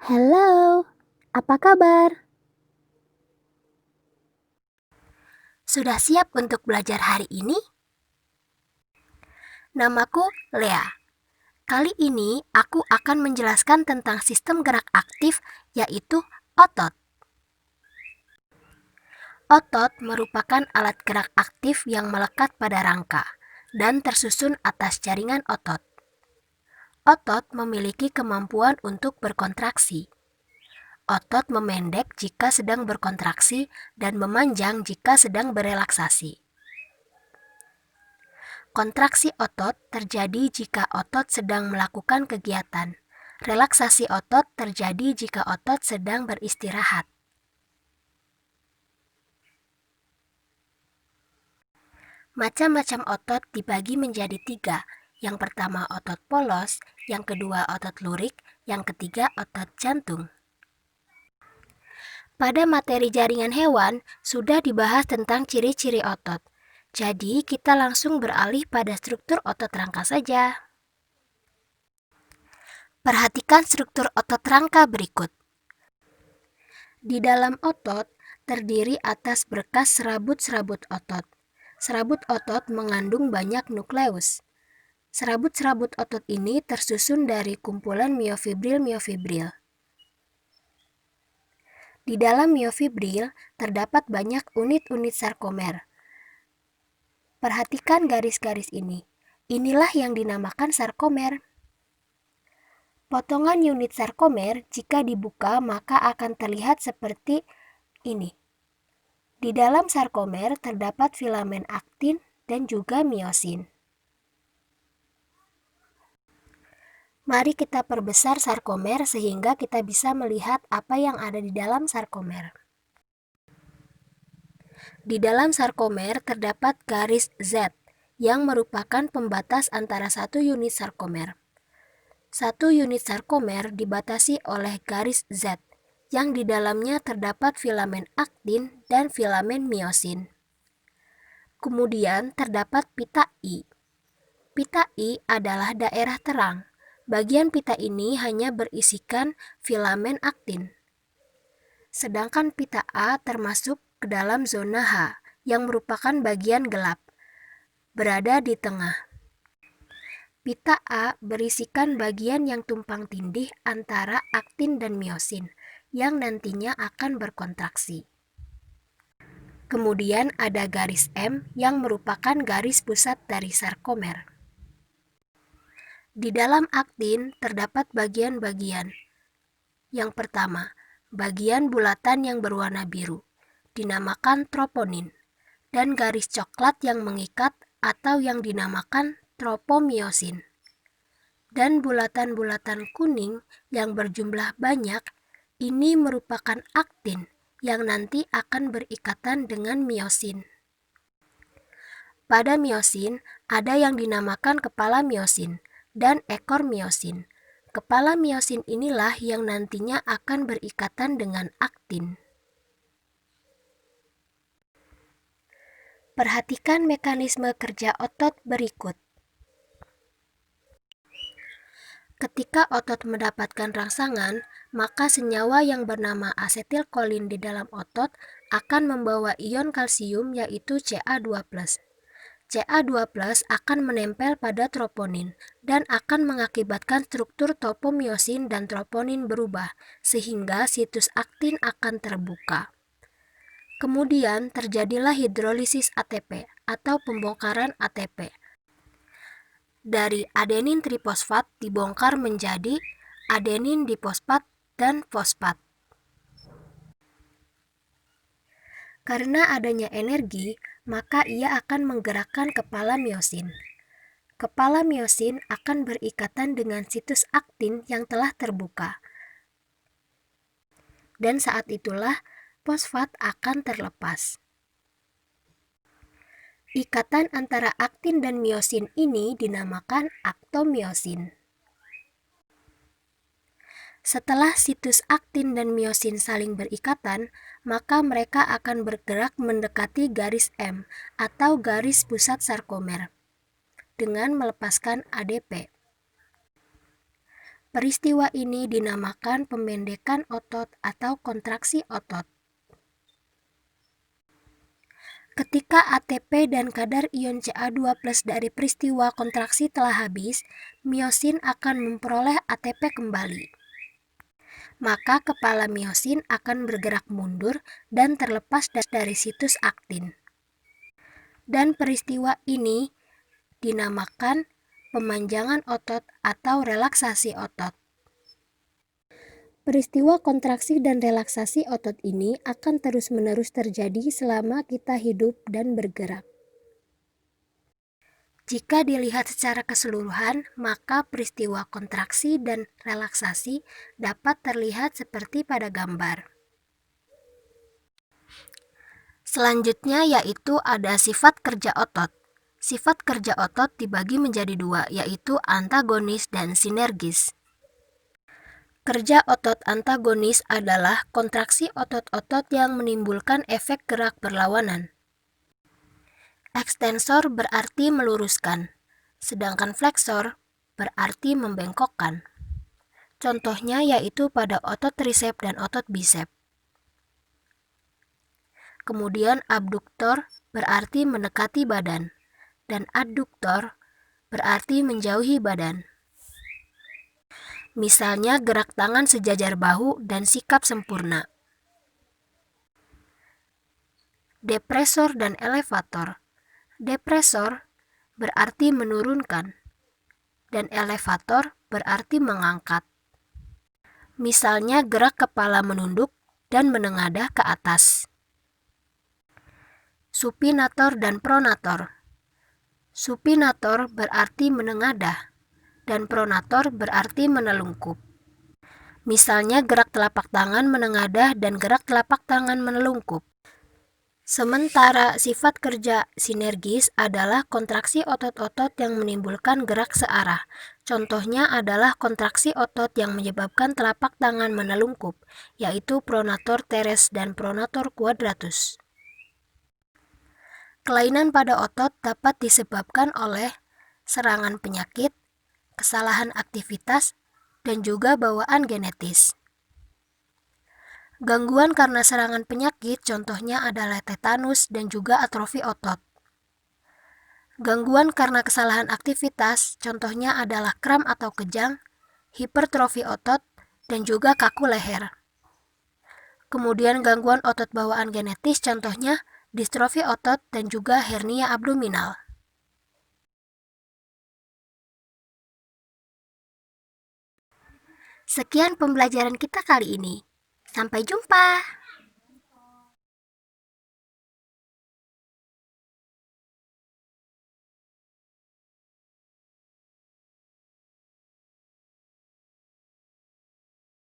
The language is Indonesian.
Halo, apa kabar? Sudah siap untuk belajar hari ini? Namaku Lea. Kali ini aku akan menjelaskan tentang sistem gerak aktif, yaitu otot. Otot merupakan alat gerak aktif yang melekat pada rangka dan tersusun atas jaringan otot. Otot memiliki kemampuan untuk berkontraksi. Otot memendek jika sedang berkontraksi dan memanjang jika sedang berelaksasi. Kontraksi otot terjadi jika otot sedang melakukan kegiatan. Relaksasi otot terjadi jika otot sedang beristirahat. Macam-macam otot dibagi menjadi 3. Yang pertama otot polos, yang kedua otot lurik, yang ketiga otot jantung. Pada materi jaringan hewan, sudah dibahas tentang ciri-ciri otot. Jadi, kita langsung beralih pada struktur otot rangka saja. Perhatikan struktur otot rangka berikut. Di dalam otot, terdiri atas berkas serabut-serabut otot. Serabut otot mengandung banyak nukleus. Serabut-serabut otot ini tersusun dari kumpulan miofibril-miofibril. Di dalam miofibril terdapat banyak unit-unit sarkomer. Perhatikan garis-garis ini. Inilah yang dinamakan sarkomer. Potongan unit sarkomer jika dibuka maka akan terlihat seperti ini. Di dalam sarkomer terdapat filamen aktin dan juga miosin. Mari kita perbesar sarkomer sehingga kita bisa melihat apa yang ada di dalam sarkomer. Di dalam sarkomer terdapat garis Z yang merupakan pembatas antara satu unit sarkomer. Satu unit sarkomer dibatasi oleh garis Z yang di dalamnya terdapat filamen aktin dan filamen miosin. Kemudian terdapat pita I. Pita I adalah daerah terang. Bagian pita ini hanya berisikan filamen aktin. Sedangkan pita A termasuk ke dalam zona H, yang merupakan bagian gelap, berada di tengah. Pita A berisikan bagian yang tumpang tindih antara aktin dan miosin, yang nantinya akan berkontraksi. Kemudian ada garis M yang merupakan garis pusat dari sarkomer. Di dalam aktin terdapat bagian-bagian. Yang pertama, bagian bulatan yang berwarna biru, dinamakan troponin, dan garis coklat yang mengikat atau yang dinamakan tropomiosin. Dan bulatan-bulatan kuning yang berjumlah banyak, ini merupakan aktin yang nanti akan berikatan dengan miosin. Pada miosin, ada yang dinamakan kepala miosin dan ekor miosin. Kepala miosin inilah yang nantinya akan berikatan dengan aktin. Perhatikan mekanisme kerja otot berikut. Ketika otot mendapatkan rangsangan, maka senyawa yang bernama asetilkolin di dalam otot akan membawa ion kalsium yaitu Ca2+. Ca2+ akan menempel pada troponin dan akan mengakibatkan struktur topomiosin dan troponin berubah, sehingga situs aktin akan terbuka. Kemudian terjadilah hidrolisis ATP atau pembongkaran ATP. Dari adenin trifosfat dibongkar menjadi adenin difosfat dan fosfat. Karena adanya energi, maka ia akan menggerakkan kepala miosin. Kepala miosin akan berikatan dengan situs aktin yang telah terbuka. Dan saat itulah fosfat akan terlepas. Ikatan antara aktin dan miosin ini dinamakan aktomiosin. Setelah situs aktin dan miosin saling berikatan, maka mereka akan bergerak mendekati garis M atau garis pusat sarkomer dengan melepaskan ADP. Peristiwa ini dinamakan pembendekan otot atau kontraksi otot. Ketika ATP dan kadar ion Ca2+ dari peristiwa kontraksi telah habis, miosin akan memperoleh ATP kembali. Maka kepala miosin akan bergerak mundur dan terlepas dari situs aktin. Dan peristiwa ini dinamakan pemanjangan otot atau relaksasi otot. Peristiwa kontraksi dan relaksasi otot ini akan terus-menerus terjadi selama kita hidup dan bergerak. Jika dilihat secara keseluruhan, maka peristiwa kontraksi dan relaksasi dapat terlihat seperti pada gambar. Selanjutnya yaitu ada sifat kerja otot. Sifat kerja otot dibagi menjadi dua, yaitu antagonis dan sinergis. Kerja otot antagonis adalah kontraksi otot-otot yang menimbulkan efek gerak berlawanan. Ekstensor berarti meluruskan, sedangkan fleksor berarti membengkokkan. Contohnya yaitu pada otot tricep dan otot bicep. Kemudian abduktor berarti mendekati badan, dan adduktor berarti menjauhi badan. Misalnya gerak tangan sejajar bahu dan sikap sempurna. Depresor dan elevator. Depresor berarti menurunkan, dan elevator berarti mengangkat. Misalnya gerak kepala menunduk dan menengadah ke atas. Supinator dan pronator. Supinator berarti menengadah, dan pronator berarti menelungkup. Misalnya gerak telapak tangan menengadah dan gerak telapak tangan menelungkup. Sementara sifat kerja sinergis adalah kontraksi otot-otot yang menimbulkan gerak searah. Contohnya adalah kontraksi otot yang menyebabkan telapak tangan menelungkup, yaitu pronator teres dan pronator quadratus. Kelainan pada otot dapat disebabkan oleh serangan penyakit, kesalahan aktivitas, dan juga bawaan genetis. Gangguan karena serangan penyakit contohnya adalah tetanus dan juga atrofi otot. Gangguan karena kesalahan aktivitas contohnya adalah kram atau kejang, hipertrofi otot, dan juga kaku leher. Kemudian gangguan otot bawaan genetis contohnya distrofi otot dan juga hernia abdominal. Sekian pembelajaran kita kali ini. Sampai jumpa!